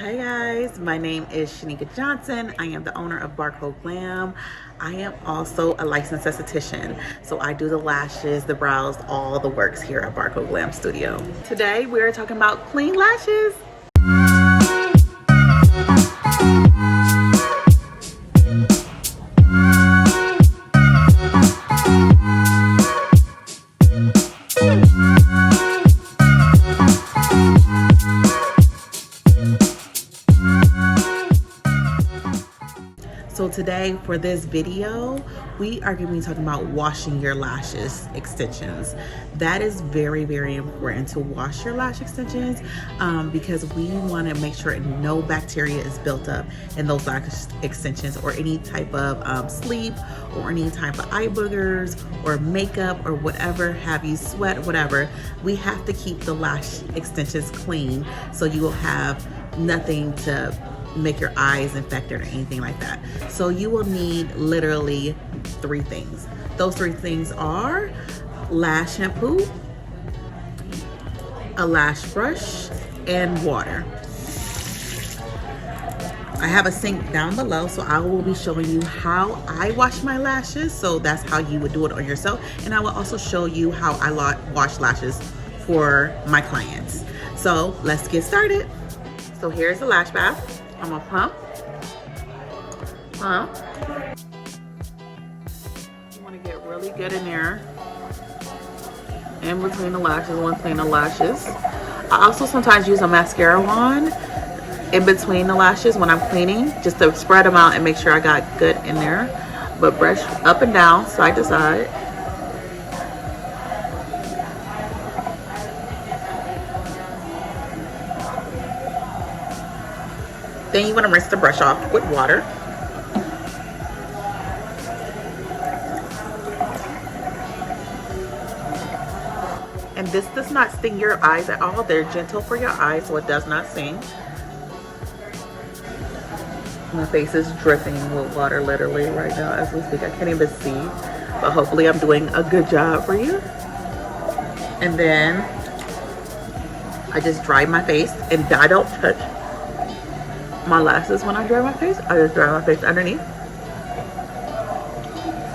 Hi guys, my name is Shanika Johnson. I am the owner of Barcode Glam. I am also a licensed esthetician, so I do the lashes, the brows, all the works here at Barcode Glam Studio. Today we're talking about clean lashes. So today for this video, we are going to be talking about washing your lashes extensions. That is very, very important to wash your lash extensions because we want to make sure no bacteria is built up in those lash extensions or any type of sleep or any type of eye boogers or makeup or whatever, have you sweat, whatever. We have to keep the lash extensions clean so you will have nothing to make your eyes infected or anything like that. So you will need literally 3 things. Those 3 things are lash shampoo, a lash brush, and water. I have a sink down below, so I will be showing you how I wash my lashes. So that's how you would do it on yourself. And I will also show you how I wash lashes for my clients. So let's get started. So here's the lash bath. I'm gonna pump. You wanna get really good in there. In between the lashes, one clean the lashes. I also sometimes use a mascara wand in between the lashes when I'm cleaning, just to spread them out and make sure I got good in there. But brush up and down, side to side. Then you want to rinse the brush off with water. And this does not sting your eyes at all. They're gentle for your eyes, so it does not sting. My face is dripping with water literally right now as we speak. I can't even see, but hopefully I'm doing a good job for you. And then I just dry my face, and I don't touch my lashes when I dry my face. I just dry my face underneath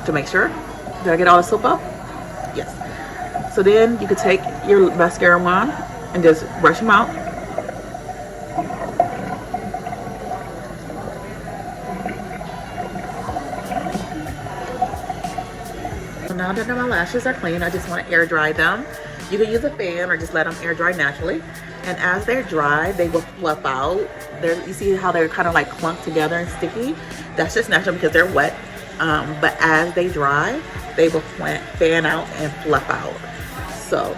to make sure. Did I get all the soap off? Yes. So then you could take your mascara wand and just brush them out. So now that my lashes are clean, I just want to air dry them. You can use a fan or just let them air dry naturally. And as they're dry, they will fluff out. You see how they're kind of like clumped together and sticky? That's just natural because they're wet. But as they dry, they will fan out and fluff out. So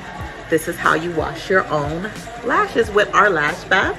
this is how you wash your own lashes with our lash bath.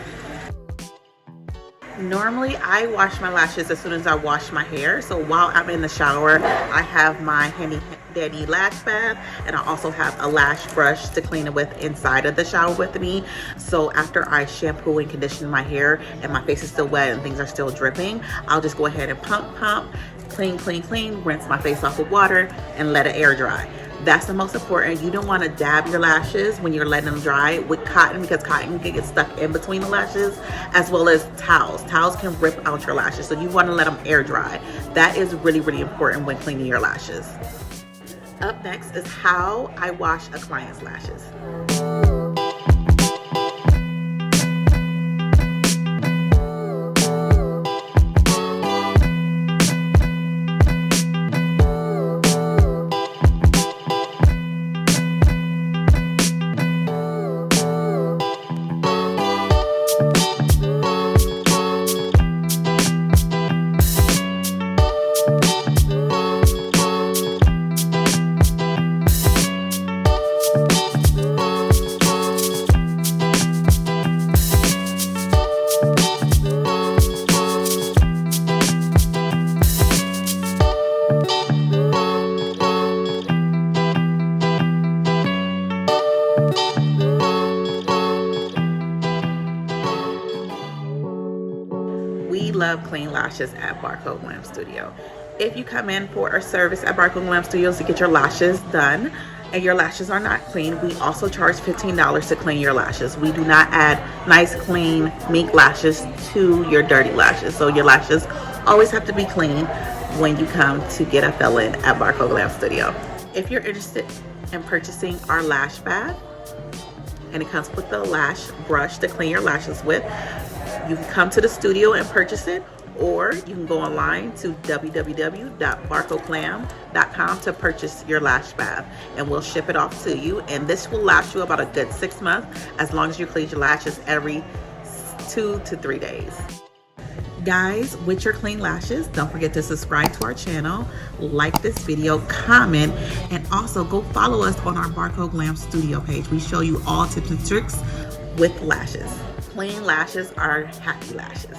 Normally, I wash my lashes as soon as I wash my hair. So while I'm in the shower, I have my handy dandy lash bath, and I also have a lash brush to clean it with inside of the shower with me. So after I shampoo and condition my hair and my face is still wet and things are still dripping, I'll just go ahead and pump, clean, rinse my face off with water and let it air dry. That's the most important. You don't want to dab your lashes when you're letting them dry with cotton, because cotton can get stuck in between the lashes, as well as towels. Towels can rip out your lashes, so you want to let them air dry. That is really, really important when cleaning your lashes. Up next is how I wash a client's lashes. We love clean lashes at Barcode Glam Studio. If you come in for a service at Barcode Glam Studios to get your lashes done, and your lashes are not clean, we also charge $15 to clean your lashes. We do not add nice, clean mink lashes to your dirty lashes. So your lashes always have to be clean when you come to get a fill-in at Barcode Glam Studio. If you're interested in purchasing our lash bath, and it comes with the lash brush to clean your lashes with, you can come to the studio and purchase it, or you can go online to www.barcodeglam.com to purchase your lash bath, and we'll ship it off to you. And this will last you about a good 6 months, as long as you clean your lashes every 2 to 3 days. Guys, with your clean lashes, don't forget to subscribe to our channel, like this video, comment, and also go follow us on our Barcode Glam Studio page. We show you all tips and tricks with lashes. Clean lashes are happy lashes.